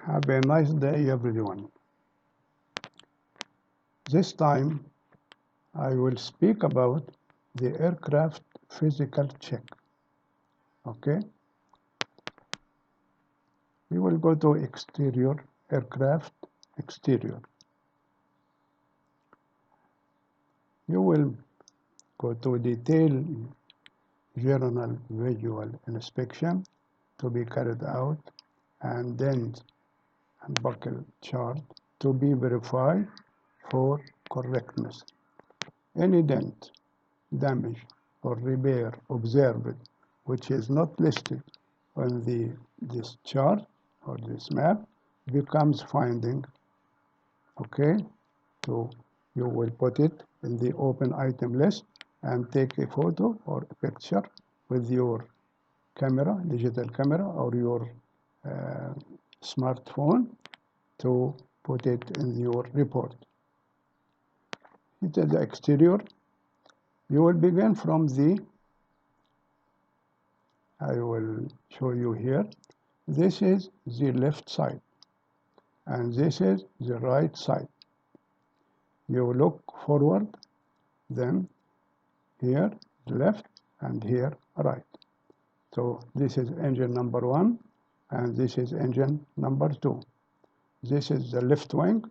Have a nice day, everyone. This time, I will speak about the aircraft physical check. Okay? We will go to exterior, aircraft exterior. You will go to detail general visual inspection to be carried out, and then buckle chart to be verified for correctness. Any dent, damage, or repair observed which is not listed on this chart or this map becomes finding. Okay, so you will put it in the open item list and take a photo or a picture with your camera, digital camera, or your smartphone to put it in your report. It is the exterior. You will begin from I will show you here. This is the left side, and this is the right side. You look forward, then here left, and here right. So this is engine number 1, and this is engine number 2. This is the left wing,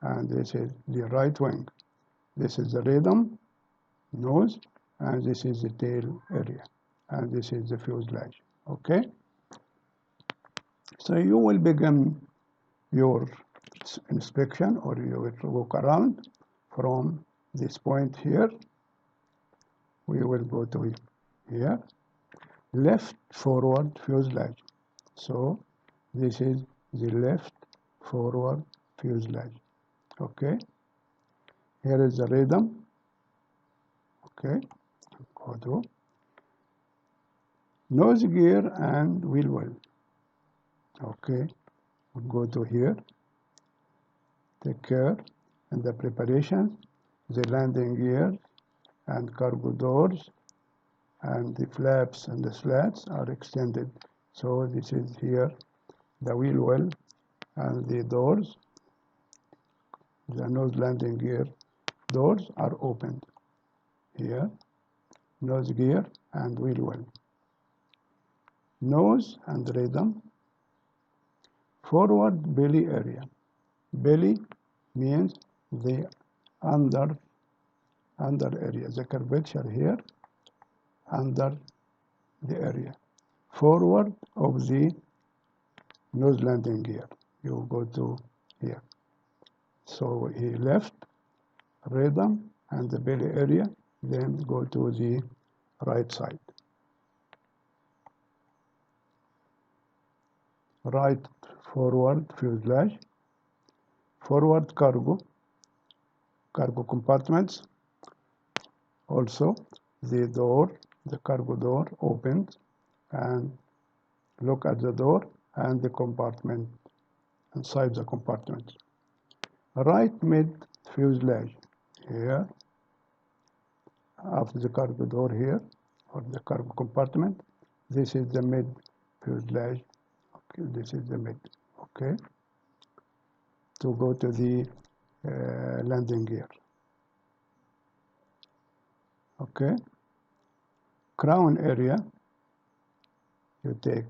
and this is the right wing. This is the radome, nose, and this is the tail area, and this is the fuselage. Okay? So you will begin your inspection, or you will walk around from this point here. We will go to here, left forward fuselage. So this is the left forward fuselage. Okay, here is the radome. Okay, go to nose gear and wheel well. Okay, we'll go to here. Take care in the preparations, the landing gear and cargo doors and the flaps and the slats are extended. So this is here the wheel well and the doors, the nose landing gear doors are opened. Here, nose gear and wheel well. Nose and radome. Forward belly area. Belly means the under area, the curvature here, under the area. Forward of the nose landing gear. You go to here. So he left radome and the belly area, then go to the right side. Right forward fuselage, forward cargo compartments. Also, the door, the cargo door opened, and look at the door and the compartment, inside the compartment. Right mid fuselage here, after the cargo door here, or the cargo compartment. This is the mid fuselage. Okay, this is the mid. Okay, to go to the landing gear. Okay, crown area. You take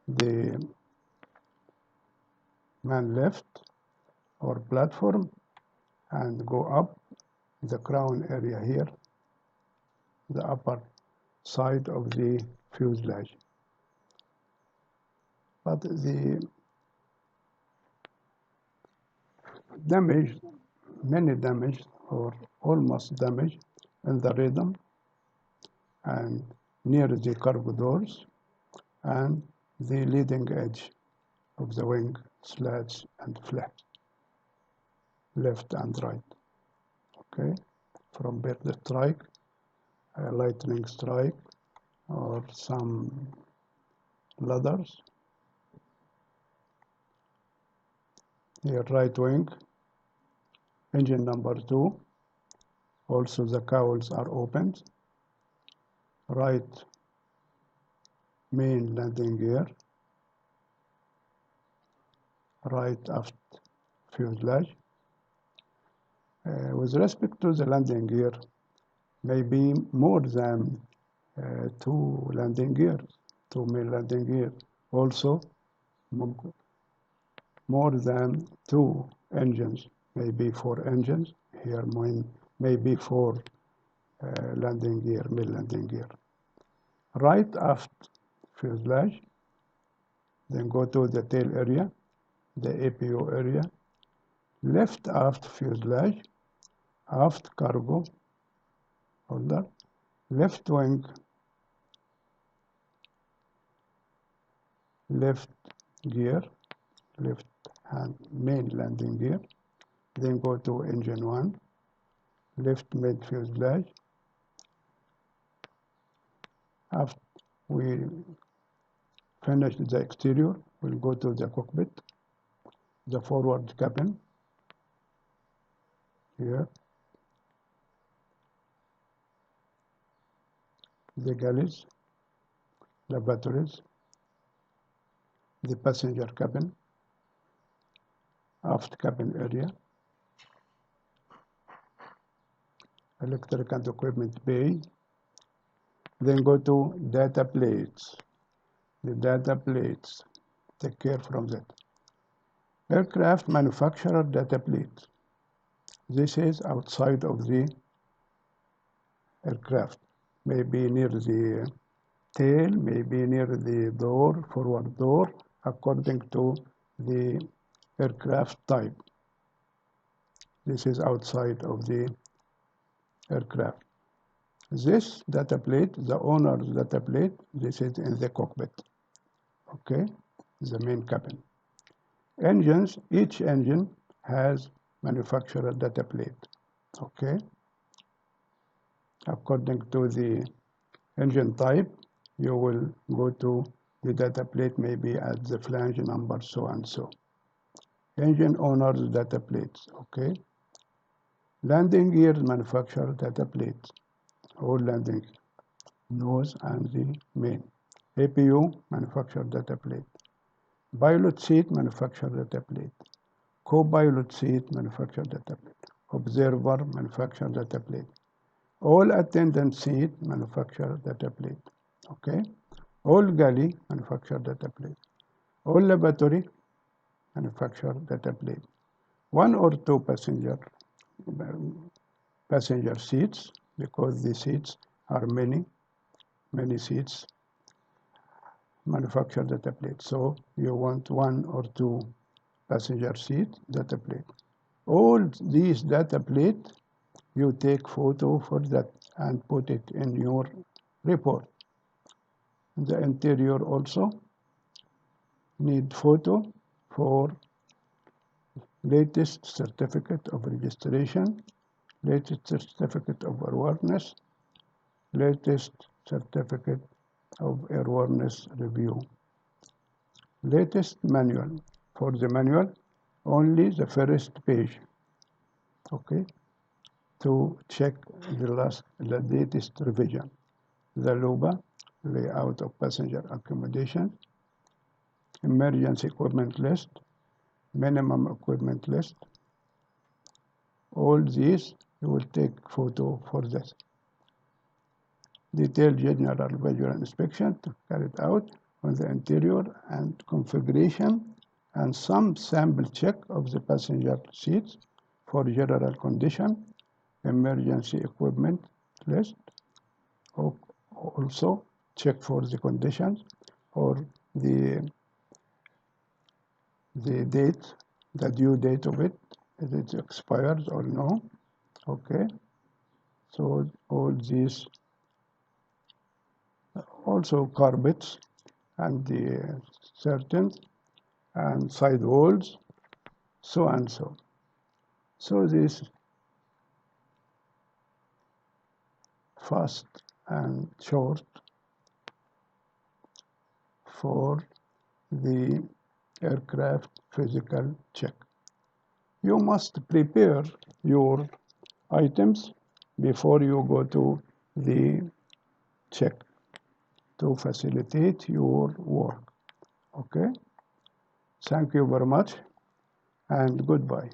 the man lift or platform and go up the crown area here, the upper side of the fuselage. But the damage, many damage or almost damage in the radome and near the cargo doors and the leading edge of the wing slats and flaps, left and right. Okay, from bird strike, a lightning strike, or some ladders. Here, right wing, engine number 2. Also, the cowls are opened. Right main landing gear. right aft fuselage. With respect to the landing gear, maybe more than two landing gears, two main landing gears. Also, more than two engines, maybe four engines. Here, maybe four landing gear, main landing gear. Right aft fuselage, then go to the tail area, the APU area, left aft fuselage, aft cargo holder, left wing, left gear, left hand main landing gear, then go to engine 1, left mid fuselage. After we finish the exterior, we'll go to the cockpit, the forward cabin, here, the galleys, lavatories, the passenger cabin, aft cabin area, electric and equipment bay. Then go to data plates. The data plates, take care from that. Aircraft manufacturer data plate. This is outside of the aircraft, maybe near the tail, maybe near the door, forward door, according to the aircraft type. This is outside of the aircraft. This data plate, the owner's data plate, this is in the cockpit, okay, the main cabin. Engines, each engine has manufacturer data plate, okay. According to the engine type, you will go to the data plate maybe at the flange number so and so. Engine owner's data plates, okay. Landing gear manufacturer data plates, all landing nose and the main. APU manufacturer data plate. Pilot seat manufacturer data plate. Co-pilot seat manufacturer data plate. Observer manufacturer data plate. All attendant seat manufacturer data plate. Okay. All galley manufacturer data plate. All lavatory manufacturer data plate. One or two passenger seats, because the seats are many seats, manufacturer data plate. So you want one or two passenger seat data plate. All these data plate, you take photo for that and put it in your report. The interior also need photo for latest certificate of registration, latest certificate of airworthiness, latest certificate of airworthiness review, latest manual. For the manual, only the first page, okay, to check the latest revision. The LUBA, layout of passenger accommodation, emergency equipment list, minimum equipment list. All these, you will take photo for this. Detailed general visual inspection carried out on the interior and configuration, and some sample check of the passenger seats for general condition, emergency equipment list. Also check for the conditions or the date, the due date of it, if it expires or no, okay. So all these, also carpets and the curtains and side walls, so and so. So this fast and short for the aircraft physical check. You must prepare your items before you go to the check to facilitate your work. Okay? Thank you very much. and goodbye.